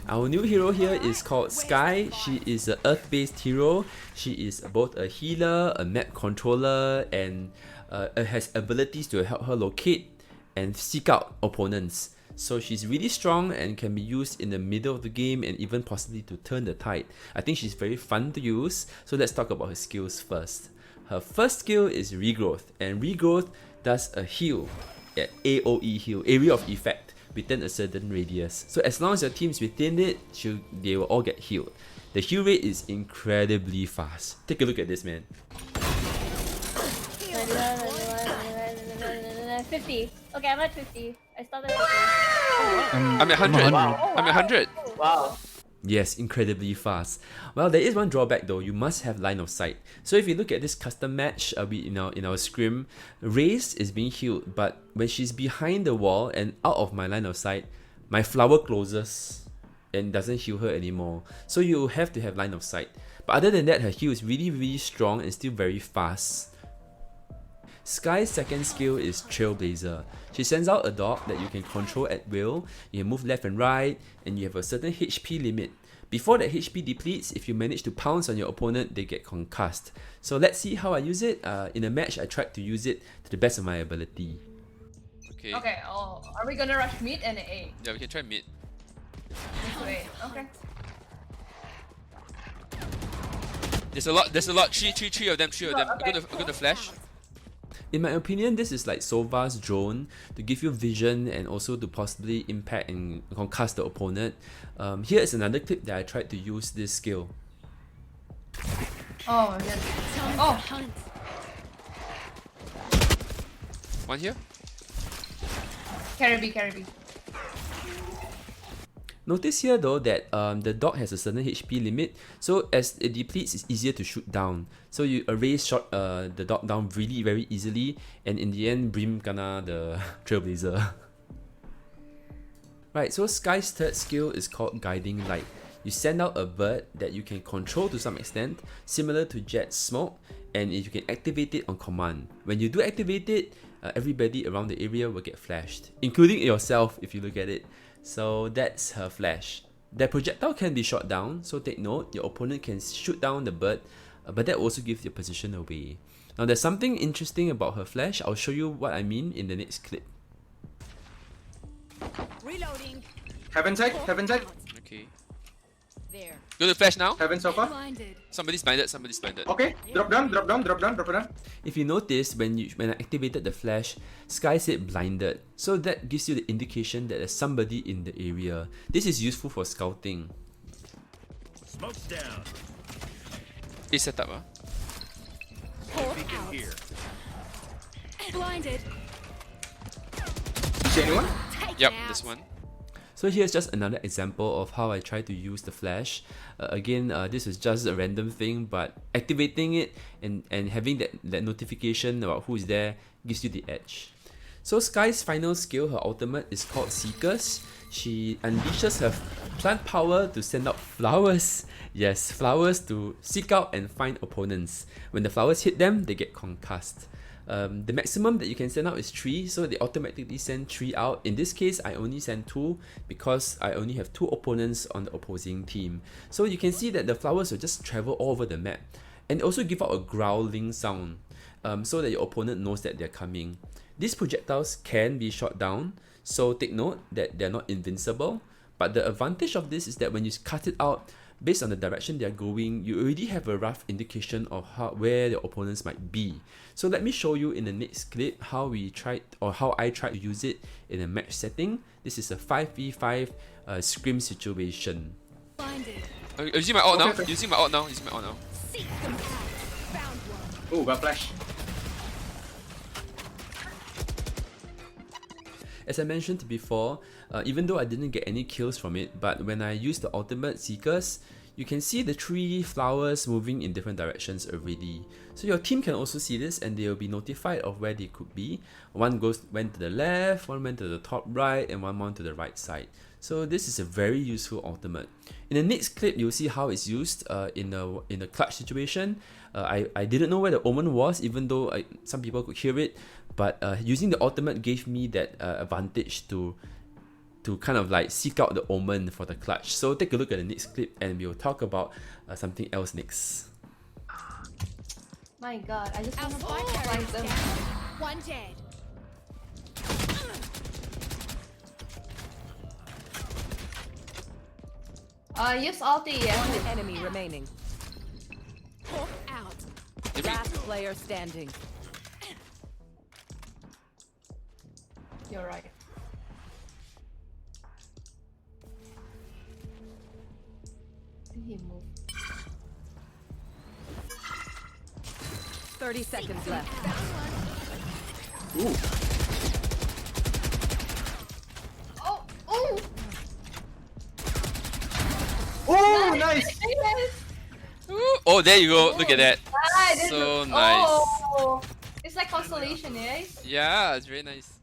Our new hero here is called Skye. She is an earth-based hero. She is both a healer, a map controller, and has abilities to help her locate and seek out opponents. So she's really strong and can be used in the middle of the game and even possibly to turn the tide. I think she's very fun to use. So let's talk about her skills first. Her first skill is Regrowth, and Regrowth does a heal, AOE heal, area of effect, within a certain radius. So as long as your team's within it, they will all get healed. The heal rate is incredibly fast. Take a look at this, man. 50. Okay, I'm at 50. I started at 50. I'm at 100. Wow. I'm at 100. Wow. Yes, incredibly fast. Well, there is one drawback though. You must have line of sight. So if you look at this custom match, in our scrim, Raze is being healed, but when she's behind the wall and out of my line of sight, my flower closes and doesn't heal her anymore. So you have to have line of sight. But other than that, her heal is really strong and still very fast. Skye's second skill is Trailblazer. She sends out a dog that you can control at will. You can move left and right, and you have a certain HP limit. Before that HP depletes, if you manage to pounce on your opponent, they get concussed. So let's see how I use it. In a match, I tried to use it to the best of my ability. Okay. Okay, are we gonna rush mid and A? Yeah, we can try mid. Wait, okay. There's a lot. Three of them. I'm gonna flash. In my opinion, this is like Sova's drone to give you vision and also to possibly impact and concuss the opponent. Here is another clip that I tried to use this skill. Oh, yes. Oh! One here. Carry B. Notice here though that the dog has a certain HP limit, so as it depletes, it's easier to shoot down. So you shot the dog down very easily, and in the end, Brim kena the Trailblazer. Right, so Skye's third skill is called Guiding Light. You send out a bird that you can control to some extent, similar to Jet's smoke, and you can activate it on command. When you do activate it, everybody around the area will get flashed, including yourself if you look at it. So that's her flash. That projectile can be shot down, so take note, your opponent can shoot down the bird, but that also gives your position away. Now there's something interesting about her flash. I'll show you what I mean in the next clip. Reloading. Heaven side. Okay. There. Go to flash now. Heaven so far. Blinded. Somebody's blinded. Okay, drop down. If you notice, when I activated the flash, Skye said blinded. So that gives you the indication that there's somebody in the area. This is useful for scouting. Smoke's down. It's set up. Here. Blinded. You see anyone? Yep, this one. So here's just another example of how I try to use the flash. Again, this is just a random thing, but activating it and having that notification about who is there gives you the edge. So Skye's final skill, her ultimate, is called Seekers. She unleashes her plant power to send out flowers. Yes, flowers to seek out and find opponents. When the flowers hit them, they get concussed. The maximum that you can send out is 3, so they automatically send 3 out. In this case, I only send 2 because I only have 2 opponents on the opposing team. So you can see that the flowers will just travel all over the map and also give out a growling sound so that your opponent knows that they're coming. These projectiles can be shot down, so take note that they're not invincible. But the advantage of this is that when you cut it out, based on the direction they're going, you already have a rough indication of where the opponents might be. So let me show you in the next clip how I tried to use it in a match setting. This is a 5v5 scrim situation. Blinded. Using my ult now. Okay. Using my ult now. Seek them out. Found one. Oh, got flash. As I mentioned before, even though I didn't get any kills from it, but when I used the ultimate Seekers, you can see the 3 flowers moving in different directions already. So your team can also see this and they will be notified of where they could be. One went to the left, one went to the top right, and one went to the right side. So this is a very useful ultimate. In the next clip, you'll see how it's used in a clutch situation. I didn't know where the omen was, even though some people could hear it, but using the ultimate gave me that advantage to to kind of like seek out the omen for the clutch. So take a look at the next clip and we'll talk about something else next. My god, I just Our want to spike fight carrier's them. down. One dead. Use ulti, yeah. One enemy remaining. Hawk out. Did we- Last player standing. You're right. Did he move? 30 seconds left. Ooh. Oh! Oh! Oh, nice. Yes! Ooh, oh, there you go. Look at that. Ah, this So is- nice. Oh! It's like constellation, eh? Yeah, it's very nice.